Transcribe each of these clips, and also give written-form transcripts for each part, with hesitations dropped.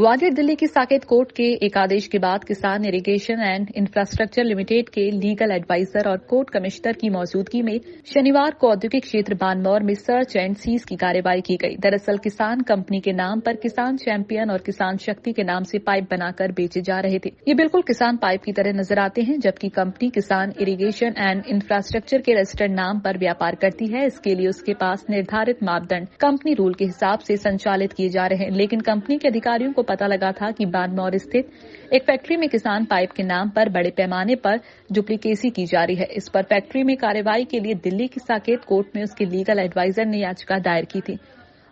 ग्वालियर दिल्ली की साकेत कोर्ट के एक आदेश के बाद किसान इरिगेशन एंड इंफ्रास्ट्रक्चर लिमिटेड के लीगल एडवाइजर और कोर्ट कमिश्नर की मौजूदगी में शनिवार को औद्योगिक क्षेत्र बानमौर में सर्च एंड सीज की कार्रवाई की गई। दरअसल किसान कंपनी के नाम पर किसान चैंपियन और किसान शक्ति के नाम से पाइप बनाकर बेचे जा रहे थे। ये बिल्कुल किसान पाइप की तरह नजर आते हैं, जबकि कंपनी किसान इरिगेशन एंड इंफ्रास्ट्रक्चर के रजिस्टर्ड नाम पर व्यापार करती है। इसके लिए उसके पास निर्धारित मापदंड कंपनी रूल के हिसाब से संचालित किए जा रहे हैं, लेकिन कंपनी के अधिकारियों को पता लगा था कि बानमौर स्थित एक फैक्ट्री में किसान पाइप के नाम पर बड़े पैमाने पर डुप्लीकेसी की जा रही है। इस पर फैक्ट्री में कार्रवाई के लिए दिल्ली की साकेत कोर्ट में उसके लीगल एडवाइजर ने याचिका दायर की थी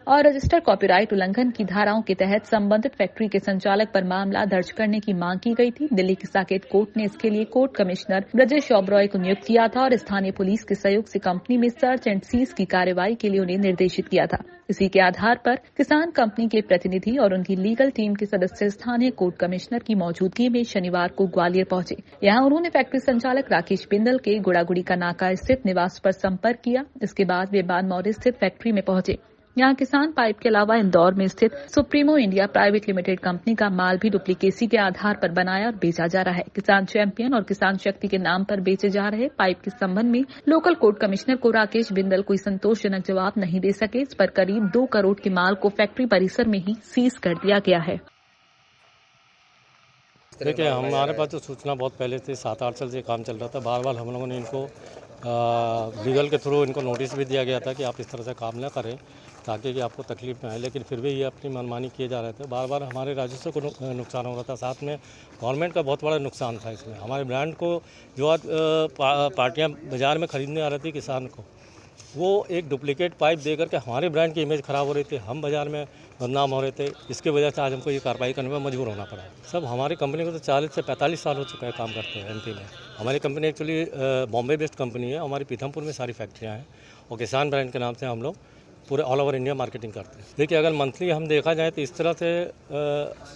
और रजिस्टर कॉपीराइट उल्लंघन की धाराओं के तहत संबंधित फैक्ट्री के संचालक पर मामला दर्ज करने की मांग की गई थी। दिल्ली की साकेत कोर्ट ने इसके लिए कोर्ट कमिश्नर ब्रजेश ओबरॉय को नियुक्त किया था और स्थानीय पुलिस के सहयोग से कंपनी में सर्च एंड सीज की कार्रवाई के लिए उन्हें निर्देशित किया था। इसी के आधार पर किसान कंपनी के प्रतिनिधि और उनकी लीगल टीम के सदस्य स्थानीय कोर्ट कमिश्नर की मौजूदगी में शनिवार को ग्वालियर पहुंचे। यहां उन्होंने फैक्ट्री संचालक राकेश बिंदल के गुड़ागुड़ी का नाका स्थित निवास पर संपर्क किया। इसके बाद वे बानमौर स्थित फैक्ट्री में पहुंचे। यहां किसान पाइप के अलावा इंदौर में स्थित supremo India private limited company का माल भी डुप्लीकेसी के आधार पर बनाया और बेचा जा रहा है। किसान चैंपियन और किसान शक्ति के नाम पर बेचे जा रहे पाइप के संबंध में लोकल कोर्ट कमिश्नर को राकेश बिंदल कोई संतोषजनक जवाब नहीं दे सके। इस पर करीब 2 करोड़ के माल को फैक्ट्री परिसर में ही सीज कर दिया गया है। देखिए, हमारे पास तो सूचना बहुत पहले से 7-8 साल से काम चल रहा था। बार बार हम लोगों ने इनको लीगल के थ्रू इनको नोटिस भी दिया गया था कि आप इस तरह से काम न करें ताकि कि आपको तकलीफ न आए, लेकिन फिर भी ये अपनी मनमानी किए जा रहे थे। बार बार हमारे राजस्व को नुकसान हो रहा था, साथ में गवर्नमेंट का बहुत बड़ा नुकसान था इसमें। हमारे ब्रांड को जो आज पार्टियाँ बाज़ार में ख़रीदने आ रही थी किसान को, वो एक डुप्लीकेट पाइप दे करके हमारे ब्रांड की इमेज ख़राब हो रही थी, हम बाज़ार में बदनाम हो रहे थे। इसकी वजह से आज हमको ये कार्रवाई करने में मजबूर होना पड़ा। सब हमारी कंपनी को तो 40 से 45 साल हो चुका है काम करते हैं एमपी में। हमारी company actually Bombay based company है। हमारी पीथमपुर में सारी फैक्ट्रियाँ हैं और किसान ब्रांड के नाम से हम लोग पूरे ऑल ओवर इंडिया मार्केटिंग करते हैं। देखिए, अगर मंथली हम देखा जाए तो इस तरह से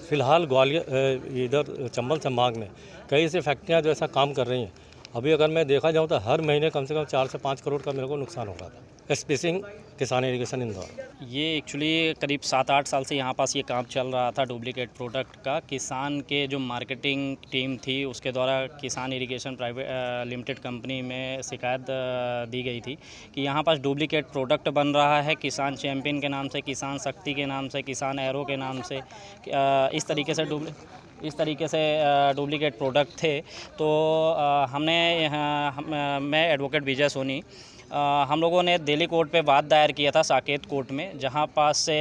फ़िलहाल ग्वालियर इधर चंबल संभाग में कई ऐसी फैक्ट्रियाँ जो ऐसा काम कर रही हैं। अभी अगर मैं देखा जाऊँ तो हर महीने कम से कम 4 से 5 करोड़ का मेरे को नुकसान हो रहा था। एसपी सिंह, किसान इरिगेशन, इंदौर। ये एक्चुअली करीब 7-8 साल से यहाँ पास ये काम चल रहा था डुप्लीकेट प्रोडक्ट का। किसान के जो मार्केटिंग टीम थी उसके द्वारा किसान इरिगेशन प्राइवेट लिमिटेड कंपनी में शिकायत दी गई थी कि यहाँ पास डुप्लीकेट प्रोडक्ट बन रहा है। किसान चैंपियन के नाम से, किसान शक्ति के नाम से, किसान एरो के नाम से इस तरीके से डुप्लीकेट प्रोडक्ट थे। तो मैं एडवोकेट विजय सोनी, हम लोगों ने दिल्ली कोर्ट पे बात दायर किया था साकेत कोर्ट में, जहां पास से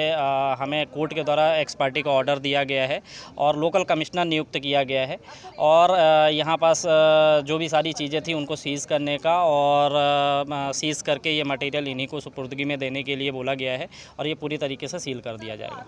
हमें कोर्ट के द्वारा एक्सपर्टी का ऑर्डर दिया गया है और लोकल कमिश्नर नियुक्त किया गया है और यहां पास जो भी सारी चीज़ें थी उनको सीज़ करने का और सीज़ करके ये मटेरियल इन्हीं को सुपुर्दगी में देने के लिए बोला गया है और ये पूरी तरीके से सील कर दिया जाएगा।